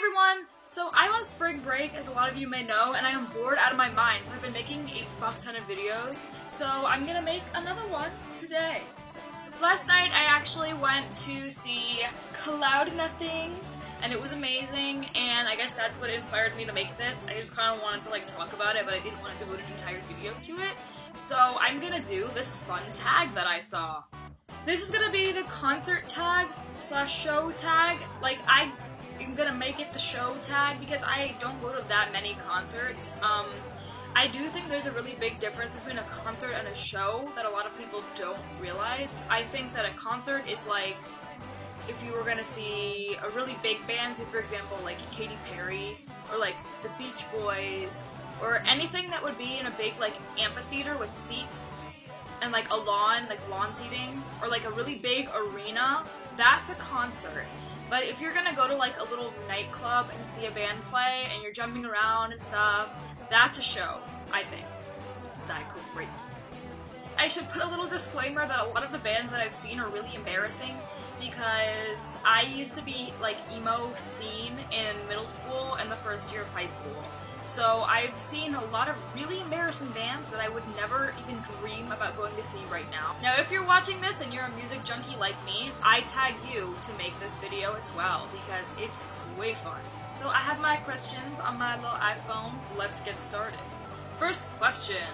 everyone! So I'm on spring break, as a lot of you may know, and I am bored out of my mind, so I've been making a fuck ton of videos, so I'm gonna make another one today. Last night I actually went to see Cloud Nothings, and it was amazing, and I guess that's what inspired me to make this. I just kind of wanted to like talk about it, but I didn't want to devote an entire video to it, so I'm gonna do this fun tag that I saw. This is gonna be the concert tag / show tag. Like, I'm gonna make it the show tag because I don't go to that many concerts. I do think there's a really big difference between a concert and a show that a lot of people don't realize. I think that a concert is like if you were gonna see a really big band, say for example like Katy Perry or like the Beach Boys or anything that would be in a big like amphitheater with seats and like a lawn, like lawn seating, or like a really big arena. That's a concert. But if you're gonna go to like a little nightclub and see a band play and you're jumping around and stuff, that's a show, I think. Great. I should put a little disclaimer that a lot of the bands that I've seen are really embarrassing because I used to be like emo scene in middle school and the first year of high school. So I've seen a lot of really embarrassing bands that I would never even dream about going to see right now. Now if you're watching this and you're a music junkie like me, I tag you to make this video as well because it's way fun. So I have my questions on my little iPhone. Let's get started. First question.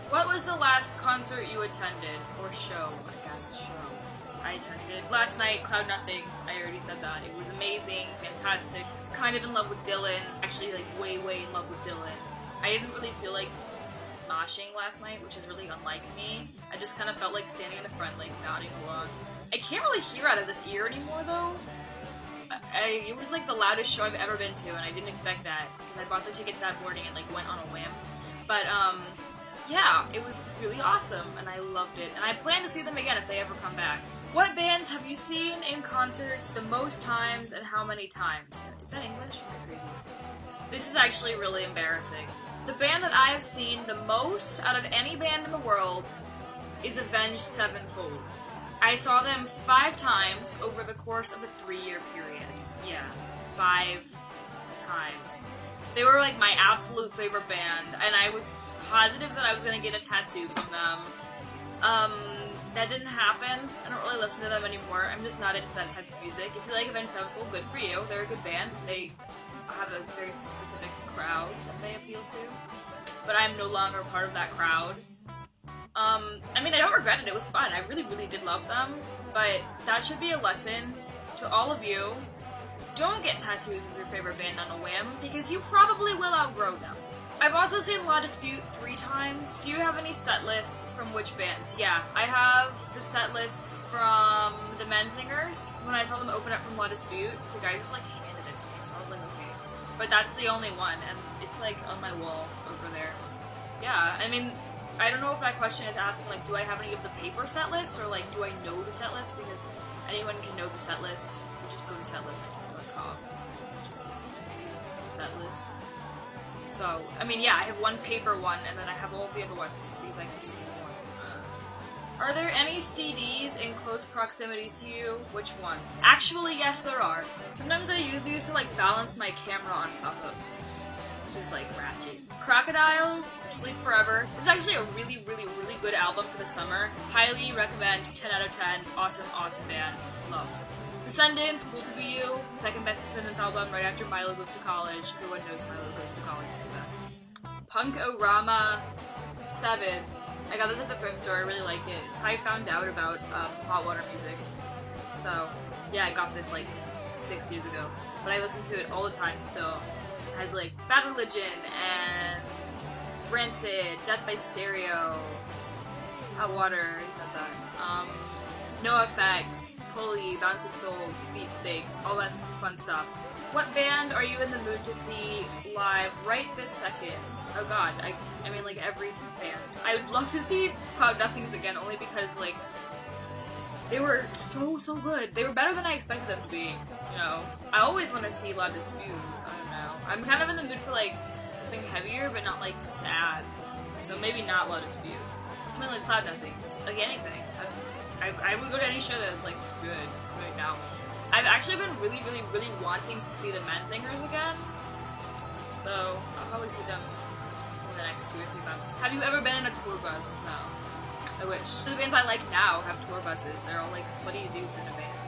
What was the last concert you attended? Or show, I guess, show. I attended last night, Cloud Nothing. I already said that. It was amazing, fantastic. Kind of in love with Dylan. Actually, like, way in love with Dylan. I didn't really feel like moshing last night, which is really unlike me. I just kind of felt like standing in the front, like, nodding along. I can't really hear out of this ear anymore, though. It was, like, the loudest show I've ever been to, and I didn't expect that. I bought the tickets that morning and, like, went on a whim. But, yeah, it was really awesome, and I loved it. And I plan to see them again if they ever come back. What bands have you seen in concerts the most times and how many times? Is that English? Am I crazy? This is actually really embarrassing. The band that I have seen the most out of any band in the world is Avenged Sevenfold. I saw them 5 times over the course of a 3-year period. Yeah, 5 times. They were like my absolute favorite band, and I was positive that I was gonna get a tattoo from them. That didn't happen. I don't really listen to them anymore. I'm just not into that type of music. If you like Avenged Sevenfold, good for you. They're a good band. They have a very specific crowd that they appeal to. But I'm no longer part of that crowd. I mean, I don't regret it. It was fun. I really did love them. But that should be a lesson to all of you. Don't get tattoos of your favorite band on a whim, because you probably will outgrow them. I've also seen La Dispute 3 times. Do you have any set lists from which bands? Yeah, I have the set list from the Men Singers. When I saw them open up from La Dispute, the guy just like handed it to me, so I was like, okay. But that's the only one, and it's like on my wall over there. Yeah, I mean, I don't know if that question is asking like, do I have any of the paper set lists, or like, do I know the set list? Because anyone can know the set list. You just go to setlist.com. Just set list. So, I mean, yeah, I have one paper one, and then I have all the other ones, because I can just get one. Are there any CDs in close proximity to you? Which ones? Actually, yes, there are. Sometimes I use these to, like, balance my camera on top of, which is, like, ratchet. Crocodiles, Sleep Forever. It's actually a really good album for the summer. Highly recommend, 10 out of 10. Awesome band. Love. Descendants, Cool to Be You, second best Descendants album right after Milo Goes to College. Everyone knows Milo Goes to College is the best. Punk-O-Rama 7. I got this at the thrift store, I really like it. It's how I found out about hot water music. So, yeah, I got this like 6 years ago. But I listen to it all the time, so it has like Bad Religion and Rancid, Death by Stereo, Hot Water, he said that. No Effects, Holy, Bouncing Soul, Beat Steaks, all that fun stuff. What band are you in the mood to see live right this second? Oh god, I mean like every band. I would love to see Cloud Nothings again, only because like, they were so good. They were better than I expected them to be, you know. I always want to see La Dispute, I don't know. I'm kind of in the mood for like, something heavier, but not like sad. So maybe not La Dispute. Something like Cloud Nothings, like anything. I would go to any show that's like good right now. I've actually been really wanting to see the men singers again. So I'll probably see them in the next 2 or 3 months. Have you ever been in a tour bus? No. I wish. The bands I like now have tour buses. They're all like sweaty dudes in a band.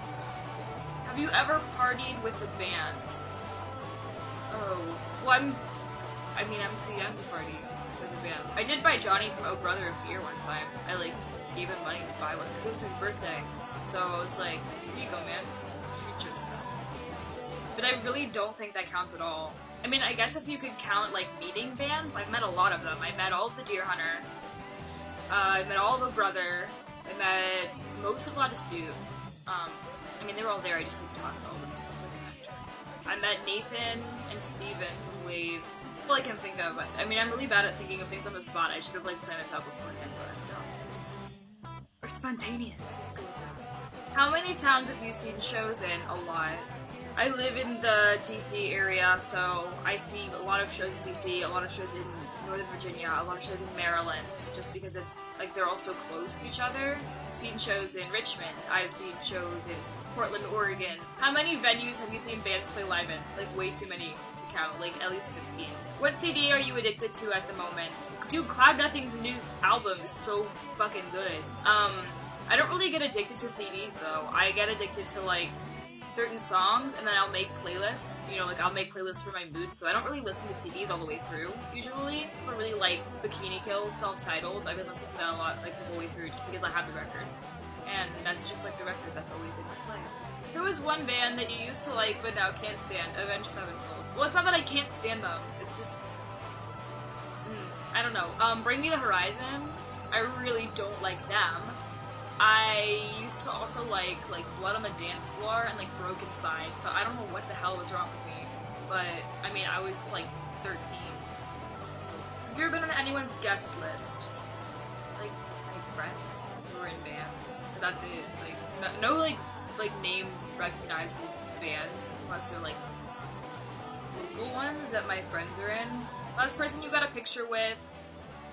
Have you ever partied with a band? Oh, well I'm too young to party with a band. I did buy Johnny from Oh Brother a beer one time. I like gave him money to buy one because it was his birthday. So I was like, here you go, man. Treat yourself. But I really don't think that counts at all. I mean, I guess if you could count like meeting bands, I've met a lot of them. I met all of the Deer Hunter. I met all of Oh Brother. I met most of La Dispute. I mean, they were all there. I just didn't talk to all of them. So I met Nathan and Steven from Waves. All I can think of. I mean, I'm really bad at thinking of things on the spot. I should have like planned this out beforehand, but I don't. Or spontaneous. Let's go with that. How many towns have you seen shows in? A lot. I live in the DC area, so I see a lot of shows in DC, a lot of shows in Northern Virginia, a lot of shows in Maryland, just because it's like they're all so close to each other. I've seen shows in Richmond. I've seen shows in Portland, Oregon. How many venues have you seen bands play live in? Like way too many to count, like at least 15. What CD are you addicted to at the moment? Dude, Cloud Nothing's new album is so fucking good. I don't really get addicted to CDs though. I get addicted to like certain songs, and then I'll make playlists. You know, like I'll make playlists for my moods, so I don't really listen to CDs all the way through, usually. I really like Bikini Kill, self-titled. I've been listening to that a lot, like the whole way through, just because I have the record. And that's just like the record that's always in my play. Who is one band that you used to like, but now can't stand? Avenged Sevenfold. Well, it's not that I can't stand them, it's just... I don't know. Bring Me the Horizon, I really don't like them. I used to also like Blood on the Dance Floor and like Broken Side, so I don't know what the hell was wrong with me, but I mean I was like 13. Have you ever been on anyone's guest list? Like my friends who were in bands, but that's it. Like no like name recognizable bands unless they're like local ones that my friends are in. Last person you got a picture with,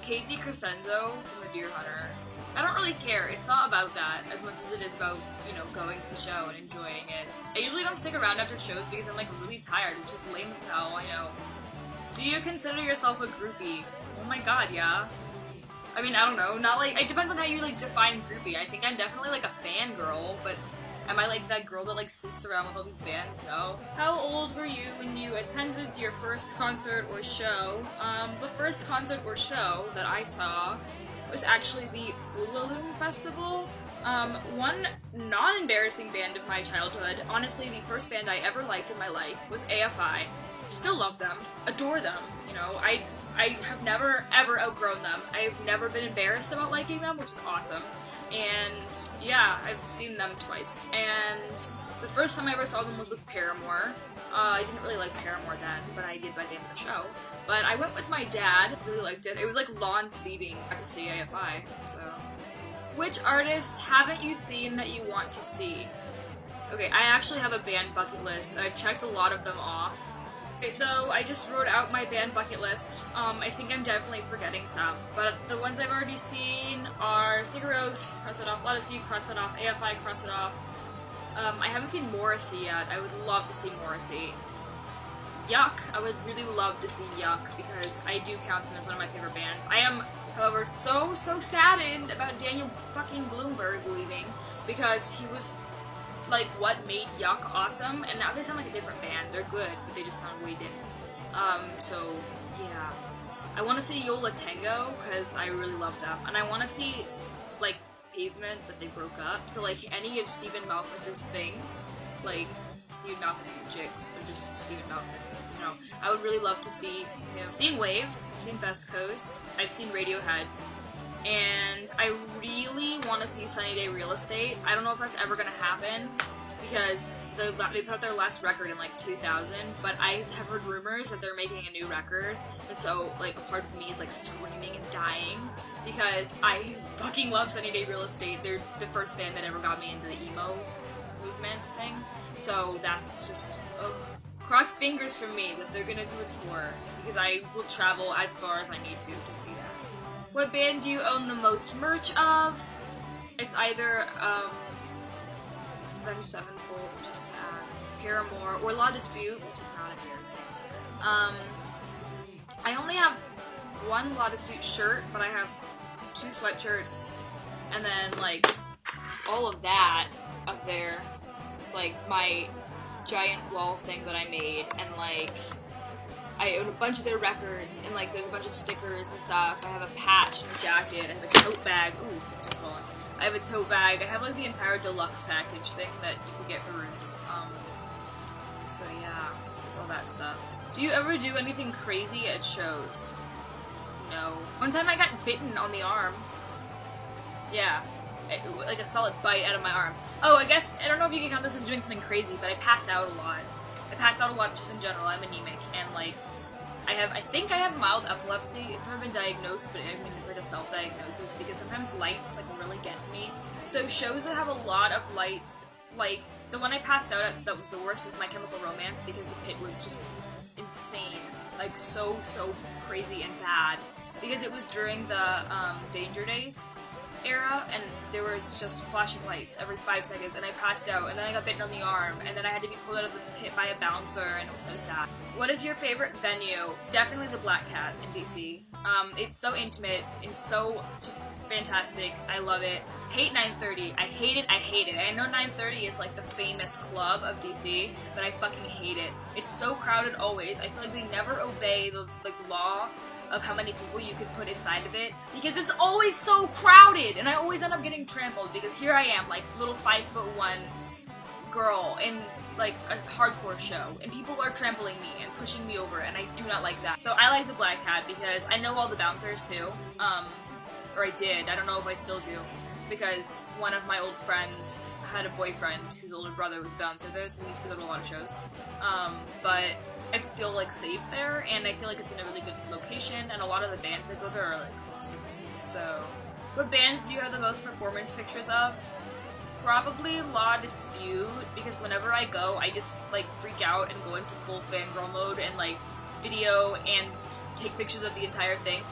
Casey Crescenzo from the Deer Hunter. I don't really care. It's not about that as much as it is about, you know, going to the show and enjoying it. I usually don't stick around after shows because I'm like really tired, which is lame as hell, I know. Do you consider yourself a groupie? Oh my god, yeah. I mean, I don't know. Not like, it depends on how you like define groupie. I think I'm definitely like a fangirl, but am I like that girl that like sleeps around with all these bands? No. How old were you when you attended your first concert or show? The first concert or show that I saw was actually the Ulaloon Festival. One non-embarrassing band of my childhood, honestly the first band I ever liked in my life, was AFI. Still love them, adore them, you know, I have never ever outgrown them. I've never been embarrassed about liking them, which is awesome. And yeah, I've seen them twice. And the first time I ever saw them was with Paramore. I didn't really like Paramore then, but I did by the end of the show. But I went with my dad, really liked it. It was like lawn seating, got to see AFI, so. Which artists haven't you seen that you want to see? Okay, I actually have a band bucket list, and I've checked a lot of them off. Okay, so I just wrote out my band bucket list. I think I'm definitely forgetting some, but the ones I've already seen are Sigur Rós, cross it off, La Dispute, cross it off, AFI, cross it off. I haven't seen Morrissey yet. I would love to see Morrissey. Yuck, I would really love to see Yuck, because I do count them as one of my favorite bands. I am, however, so saddened about Daniel fucking Bloomberg leaving, because he was, like, what made Yuck awesome, and now they sound like a different band. They're good, but they just sound way different. So, yeah. I want to see Yola Tango, because I really love them, and I want to see, like, Pavement, but they broke up, so, like, any of Stephen Malkmus's things, like, Stephen Malkmus and Jigs, or just Stephen Malkmus, you know. I would really love to see, you know, I've seen Waves, I've seen Best Coast, I've seen Radiohead, and I really want to see Sunny Day Real Estate. I don't know if that's ever going to happen, because they put out their last record in, like, 2000, but I have heard rumors that they're making a new record, and so, like, a part of me is, like, screaming and dying, because I fucking love Sunny Day Real Estate. They're the first band that ever got me into the emo movement thing. So that's just, cross fingers for me that they're gonna do a tour, because I will travel as far as I need to see that. What band do you own the most merch of? It's either, Avenged Sevenfold, which is sad. Paramore, or La Dispute, which is not embarrassing. I only have one La Dispute shirt, but I have 2 sweatshirts, and then, like, all of that up there. It's, like, my giant wall thing that I made, and, like, I own a bunch of their records, and, like, there's a bunch of stickers and stuff. I have a patch and a jacket, I have a tote bag. Ooh, things are falling. I have a tote bag. I have, like, the entire deluxe package thing that you could get for rooms. So yeah, there's all that stuff. Do you ever do anything crazy at shows? No. One time I got bitten on the arm. Yeah. Like a solid bite out of my arm. Oh, I guess, I don't know if you can count this as doing something crazy, but I pass out a lot. I pass out a lot just in general. I'm anemic, and, like, I think I have mild epilepsy. It's never been diagnosed, but I mean, it's like a self-diagnosis, because sometimes lights, like, really get to me. So shows that have a lot of lights, like, the one I passed out at that was the worst was My Chemical Romance, because the pit was just insane. Like, so crazy and bad. Because it was during the, Danger Days era, and there was just flashing lights every 5 seconds, and I passed out, and then I got bitten on the arm, and then I had to be pulled out of the pit by a bouncer, and it was so sad. What is your favorite venue? Definitely the Black Cat in DC. It's so intimate, it's so just fantastic, I love it. Hate 930, I hate it. I know 930 is like the famous club of DC, but I fucking hate it. It's so crowded always. I feel like they never obey the, like, law of how many people you could put inside of it, because it's always so crowded, and I always end up getting trampled, because here I am, like, little 5'1" girl in, like, a hardcore show, and people are trampling me and pushing me over, and I do not like that. So I like the Black Cat, because I know all the bouncers, too, or I did, I don't know if I still do, because one of my old friends had a boyfriend whose older brother was a bouncer there, so we used to go to a lot of shows, but I feel, like, safe there, and I feel like it's in a really good location, and a lot of the bands that go there are, like, awesome. So, what bands do you have the most performance pictures of? Probably La Dispute, because whenever I go, I just, like, freak out and go into full fangirl mode and, like, video and take pictures of the entire thing.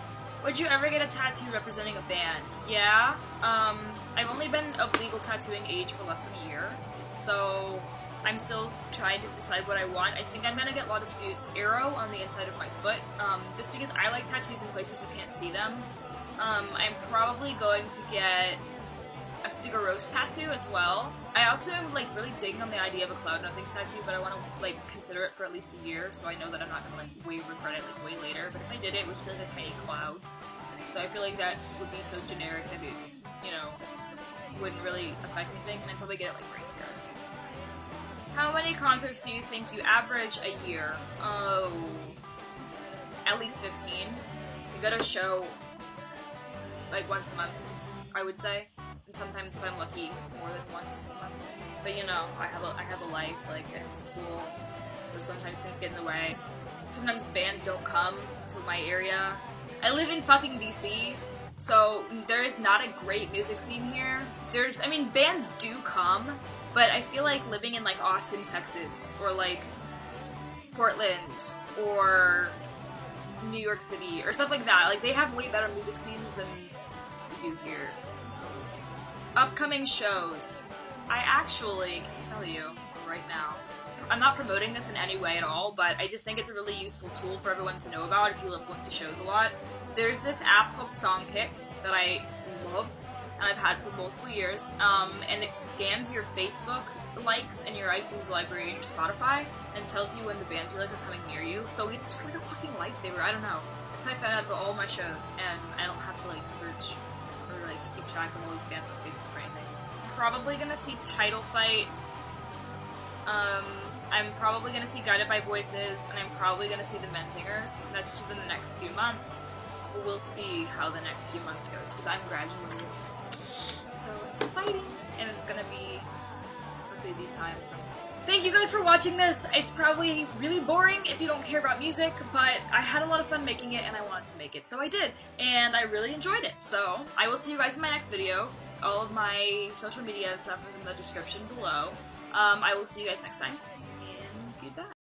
Would you ever get a tattoo representing a band? Yeah, I've only been of legal tattooing age for less than a year, so I'm still trying to decide what I want. I think I'm gonna get La Dispute's arrow on the inside of my foot, just because I like tattoos in places you can't see them. I'm probably going to get a Sigur Rós tattoo as well. I also am, like, really digging on the idea of a Cloud Nothings tattoo, but I want to, like, consider it for at least a year, so I know that I'm not gonna, like, regret it, like, way later. But if I did it, it would be like a tiny cloud. So I feel like that would be so generic that it, you know, wouldn't really affect anything, and I'd probably get it, like, right here. How many concerts do you think you average a year? Oh, at least 15. I go to a show, like, once a month, I would say. And sometimes, if I'm lucky, more than once a month. But, you know, I have a life, like, in school, so sometimes things get in the way. Sometimes bands don't come to my area. I live in fucking DC, so there is not a great music scene here. I mean, bands do come, but I feel like living in, like, Austin, Texas, or, like, Portland, or New York City, or stuff like that, like, they have way better music scenes than we do here. So, upcoming shows. I actually can tell you right now. I'm not promoting this in any way at all, but I just think it's a really useful tool for everyone to know about if you love going to shows a lot. There's this app called Songkick that I love, and I've had for multiple years, and it scans your Facebook likes and your iTunes library and your Spotify, and tells you when the bands you like are coming near you, so it's just like a fucking lifesaver, I don't know. That's how I found out about all my shows, and I don't have to, like, search or, like, keep track of all these bands on Facebook or anything. Probably gonna see Title Fight, I'm probably gonna see Guided by Voices, and I'm probably gonna see the Menzingers. That's just within the next few months. But we'll see how the next few months goes, because I'm graduating. So it's exciting, and it's gonna be a busy time. Thank you guys for watching this. It's probably really boring if you don't care about music, but I had a lot of fun making it, and I wanted to make it, so I did. And I really enjoyed it, so I will see you guys in my next video. All of my social media stuff is in the description below. I will see you guys next time.